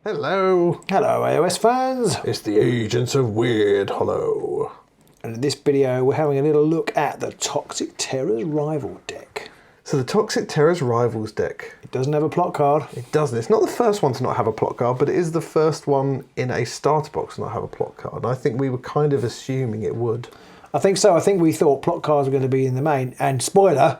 Hello! Hello AOS fans! It's the Agents of Wyrdhollow. And in this video we're having a little look at the Toxic Terror's Rival deck. So the Toxic Terror's Rivals deck. It doesn't have a plot card. It doesn't. It's not the first one to not have a plot card, but it is the first one in a starter box to not have a plot card. And I think we were kind of assuming it would. I think so. I think we thought plot cards were going to be in the main. And spoiler,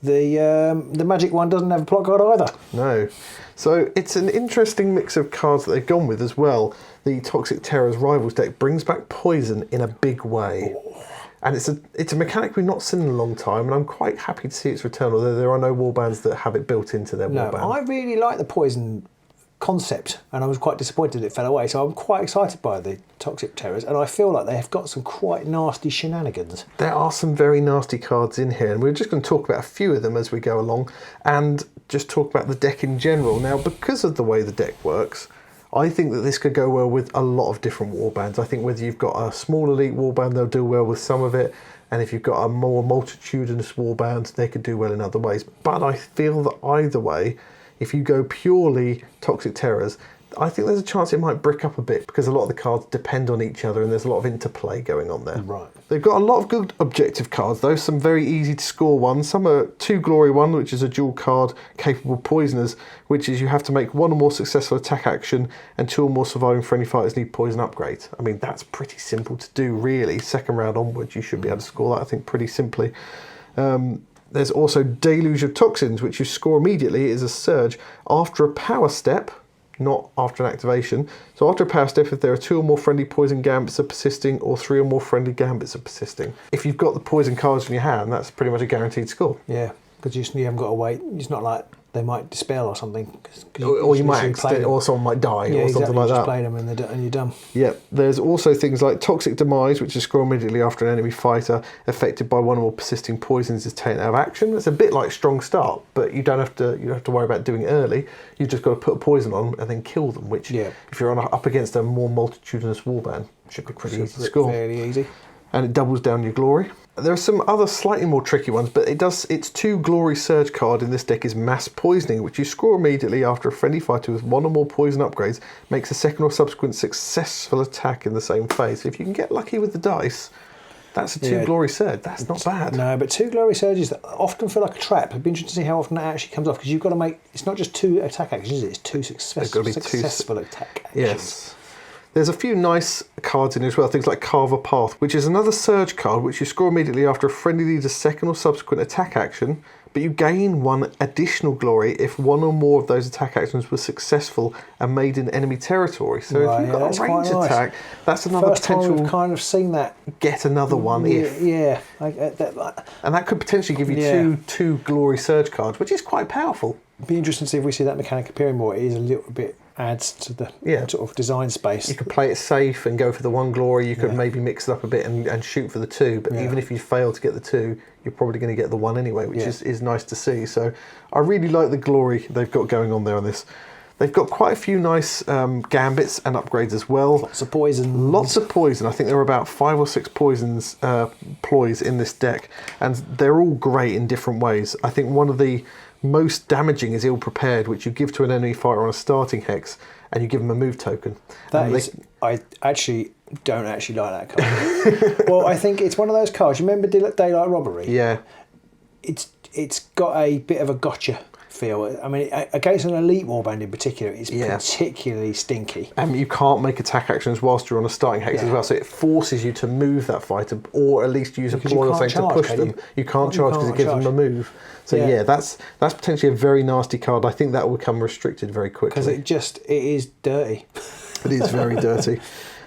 the Magic one doesn't have a plot card either. No. So it's an interesting mix of cards that they've gone with as well. The Toxic Terror's Rivals deck brings back poison in a big way. And it's a mechanic we've not seen in a long time, and I'm quite happy to see its return, although there are no warbands that have it built into their warband. I really like the poison concept, and I was quite disappointed it fell away, so I'm quite excited by the Toxic Terrors, and I feel like they have got some quite nasty shenanigans. There are some very nasty cards in here, and we're just going to talk about a few of them as we go along, and just talk about the deck in general. Now, because of the way the deck works, I think that this could go well with a lot of different warbands. I think whether you've got a small elite warband, they'll do well with some of it, and if you've got a more multitudinous warband, they could do well in other ways. But I feel that either way, if you go purely Toxic Terrors, I think there's a chance it might brick up a bit because a lot of the cards depend on each other and there's a lot of interplay going on there. Right. They've got a lot of good objective cards though, some very easy to score ones. Some are 2 Glory 1, which is a dual card capable poisoners, which is you have to make 1 or more successful attack action and 2 or more surviving friendly fighters need poison upgrades. I mean, that's pretty simple to do really. Second round onwards, you should be able to score that, I think, pretty simply. There's also Deluge of Toxins, which you score immediately. It is a surge after a power step, not after an activation. So after a power step, if there are 2 or more friendly poison gambits are persisting, or 3 or more friendly gambits are persisting. If you've got the poison cards in your hand, that's pretty much a guaranteed score. Yeah, because you haven't got to wait. It's not like they might dispel or something. Or you might accidentally, or someone might die, or something like that. You just play them and you're done. Yeah, there's also things like Toxic Demise, which is scored immediately after an enemy fighter affected by 1 or more persisting poisons is taken out of action. It's a bit like Strong Start, but you don't have to worry about doing it early. You've just got to put a poison on and then kill them, which if you're up against a more multitudinous warband, should be pretty easy to score. Fairly easy. And it doubles down your glory. There are some other slightly more tricky ones, but its 2 Glory Surge card in this deck is Mass Poisoning, which you score immediately after a friendly fighter with 1 or more poison upgrades makes a second or subsequent successful attack in the same phase. If you can get lucky with the dice, that's a 2 Glory Surge. That's not bad. No, but 2 Glory Surges that often feel like a trap. It'd be interesting to see how often that actually comes off, because you've got to make, it's not just 2 attack actions, is it? It's 2 successful attack actions. Yes. There's a few nice cards in as well, things like Carve a Path, which is another surge card which you score immediately after a friendly leader's second or subsequent attack action, but you gain 1 additional glory if 1 or more of those attack actions were successful and made in enemy territory. So if you've got a range attack, that's another First potential. Time we've kind of seen that. Get another one if. Yeah. And that could potentially give you two glory surge cards, which is quite powerful. It'd be interesting to see if we see that mechanic appearing more. It is a little bit adds to the sort of design space. You could play it safe and go for the 1 glory. You could maybe mix it up a bit and shoot for the 2. But even if you fail to get the 2, you're probably going to get the 1 anyway, which is nice to see. So I really like the glory they've got going on there on this. They've got quite a few nice gambits and upgrades as well. Lots of poison. Lots of poison. I think there are about 5 or 6 poisons ploys in this deck, and they're all great in different ways. I think one of the most damaging is Ill Prepared, which you give to an enemy fighter on a starting hex, and you give them a move token. I actually don't like that card. Well, I think it's one of those cards. You remember Daylight Robbery? Yeah. It's got a bit of a gotcha feel. I mean, against an elite warband in particular, it's particularly stinky. And you can't make attack actions whilst you're on a starting hex as well, so it forces you to move that fighter, or at least use a ploy or something to push them. You can't charge because it gives them a move. So that's potentially a very nasty card. I think that will become restricted very quickly. Because it is dirty. It is very dirty.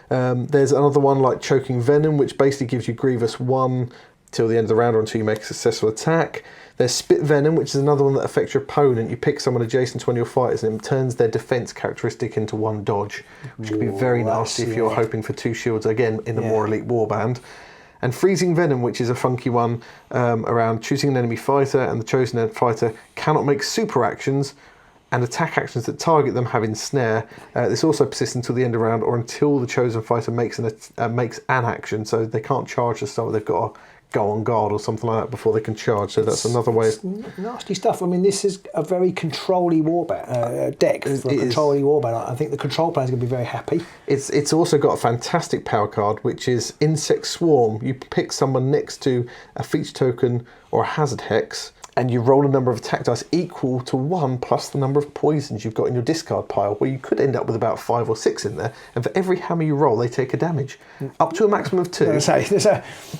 There's another one like Choking Venom, which basically gives you Grievous 1 till the end of the round or until you make a successful attack. There's Spit Venom, which is another one that affects your opponent. You pick someone adjacent to one of your fighters and it turns their defense characteristic into 1 dodge, which could be very nasty if you're hoping for 2 shields, again, in a more elite warband. And Freezing Venom, which is a funky one around choosing an enemy fighter, and the chosen fighter cannot make super actions, and attack actions that target them have ensnare. This also persists until the end of the round or until the chosen fighter makes an action, so they can't charge the start. They've got to go on guard or something like that before they can charge. So that's another way. It's nasty stuff. I mean, this is a very control-y deck for a control-y warband. I think the control players are going to be very happy. It's also got a fantastic power card, which is Insect Swarm. You pick someone next to a feature token or a hazard hex, and you roll a number of attack dice equal to 1 plus the number of poisons you've got in your discard pile, where you could end up with about 5 or 6 in there. And for every hammer you roll, they take a damage, up to a maximum of 2.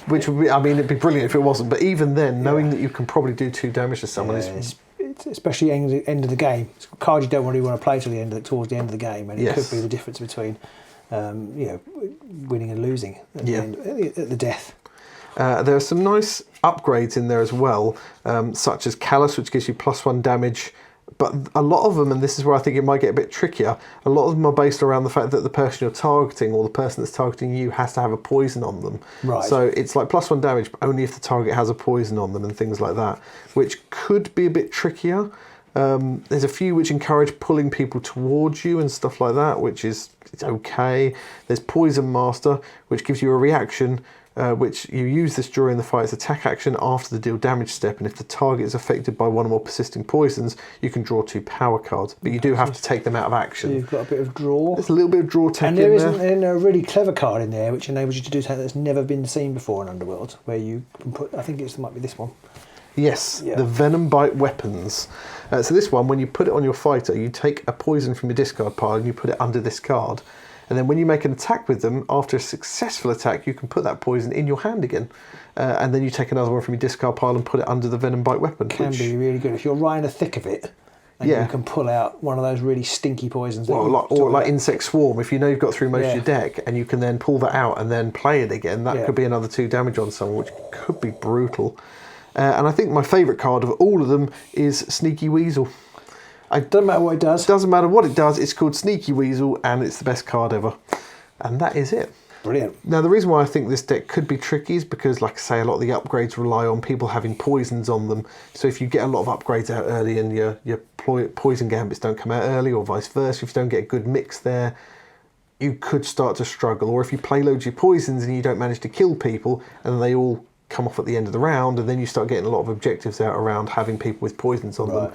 Which would be, I mean, it'd be brilliant if it wasn't. But even then, knowing that you can probably do 2 damage to someone is... It's especially end of the game. It's a card you don't really want to play towards the end of the game, and it could be the difference between, winning and losing at the death. There are some nice upgrades in there as well, such as Callus, which gives you +1 damage. But a lot of them, and this is where I think it might get a bit trickier, a lot of them are based around the fact that the person you're targeting or the person that's targeting you has to have a poison on them. Right. So it's like +1 damage, but only if the target has a poison on them and things like that, which could be a bit trickier. There's a few which encourage pulling people towards you and stuff like that, which is it's okay. There's Poison Master, which gives you a reaction, which you use this during the fight's attack action after the deal damage step, and if the target is affected by 1 or more persisting poisons, you can draw 2 power cards, but you do have to take them out of action. So you've got a bit of draw. There's a little bit of draw tech and there is a really clever card in there which enables you to do something that's never been seen before in Underworld, where you can put, I think it might be this one. Yes, the Venom Bite weapons. So this one, when you put it on your fighter, you take a poison from your discard pile and you put it under this card. And then when you make an attack with them, after a successful attack, you can put that poison in your hand again. And then you take another one from your discard pile and put it under the Venom Bite weapon. Can be really good. If you're right in the thick of it, and you can pull out one of those really stinky poisons. Or like Insect Swarm, if you know you've got through most of your deck, and you can then pull that out and then play it again, that could be another 2 damage on someone, which could be brutal. And I think my favourite card of all of them is Sneaky Weasel. It doesn't matter what it does. Doesn't matter what it does, it's called Sneaky Weasel, and it's the best card ever. And that is it. Brilliant. Now, the reason why I think this deck could be tricky is because, like I say, a lot of the upgrades rely on people having poisons on them. So if you get a lot of upgrades out early and your poison gambits don't come out early, or vice versa, if you don't get a good mix there, you could start to struggle. Or if you play loads of your poisons and you don't manage to kill people, and they all come off at the end of the round, and then you start getting a lot of objectives out around having people with poisons on them.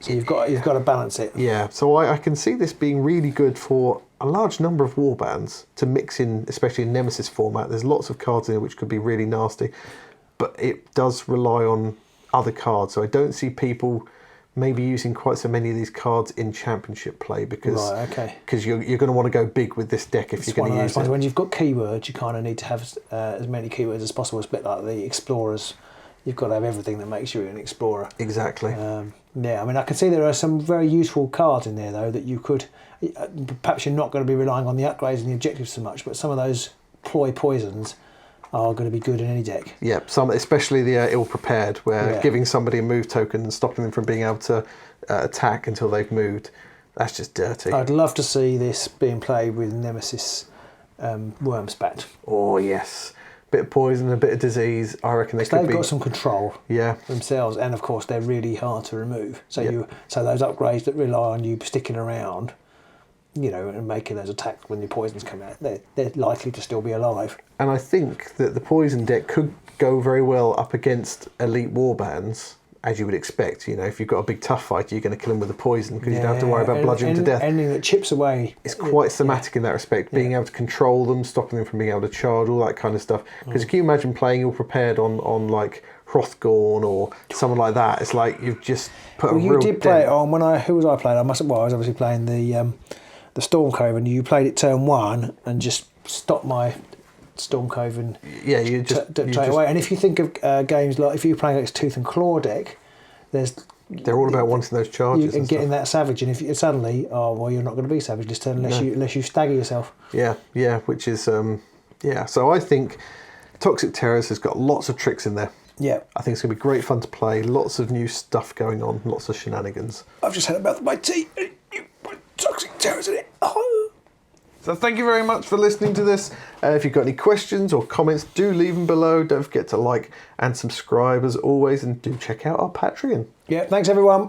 So you've got to balance it. Yeah, so I can see this being really good for a large number of warbands to mix in, especially in Nemesis format. There's lots of cards in it which could be really nasty, but it does rely on other cards. So I don't see people maybe using quite so many of these cards in Championship play because you're going to want to go big with this deck if you're going to use it. When you've got keywords, you kind of need to have as many keywords as possible. It's a bit like the Explorers. You've got to have everything that makes you an explorer. Exactly. I mean, I can see there are some very useful cards in there, though, that you could... Perhaps you're not going to be relying on the upgrades and the objectives so much, but some of those ploy poisons are going to be good in any deck. Yeah, some, especially the ill-prepared, where giving somebody a move token and stopping them from being able to attack until they've moved, that's just dirty. I'd love to see this being played with Nemesis Wormspat. Oh, yes. Bit of poison, a bit of disease. I reckon they've got some control themselves, and of course they're really hard to remove. So so those upgrades that rely on you sticking around, and making those attacks when your poisons come out, they're likely to still be alive. And I think that the poison deck could go very well up against elite warbands, as you would expect. If you've got a big tough fighter, you're going to kill him with a poison because you don't have to worry about bludgeoning to death. Anything that chips away. It's quite thematic in that respect, being able to control them, stopping them from being able to charge, all that kind of stuff. Because can you imagine playing all prepared on like Hrothgorn or someone like that? It's like you've just put a real you did play it on who was I playing? I was obviously playing the Stormcove, and you played it turn 1 and just stopped my Stormcove and you just away. And if you think of games like if you're playing against Tooth and Claw deck, they're all about wanting those charges and getting that savage. And if you suddenly, you're not going to be savage this turn unless you stagger yourself. Yeah, which is So I think Toxic Terrors has got lots of tricks in there. Yeah, I think it's going to be great fun to play. Lots of new stuff going on, lots of shenanigans. I've just had a mouth of my tea. You put Toxic Terrors in it. So thank you very much for listening to this. If you've got any questions or comments, do leave them below. Don't forget to like and subscribe as always, and do check out our Patreon. Yeah, thanks everyone.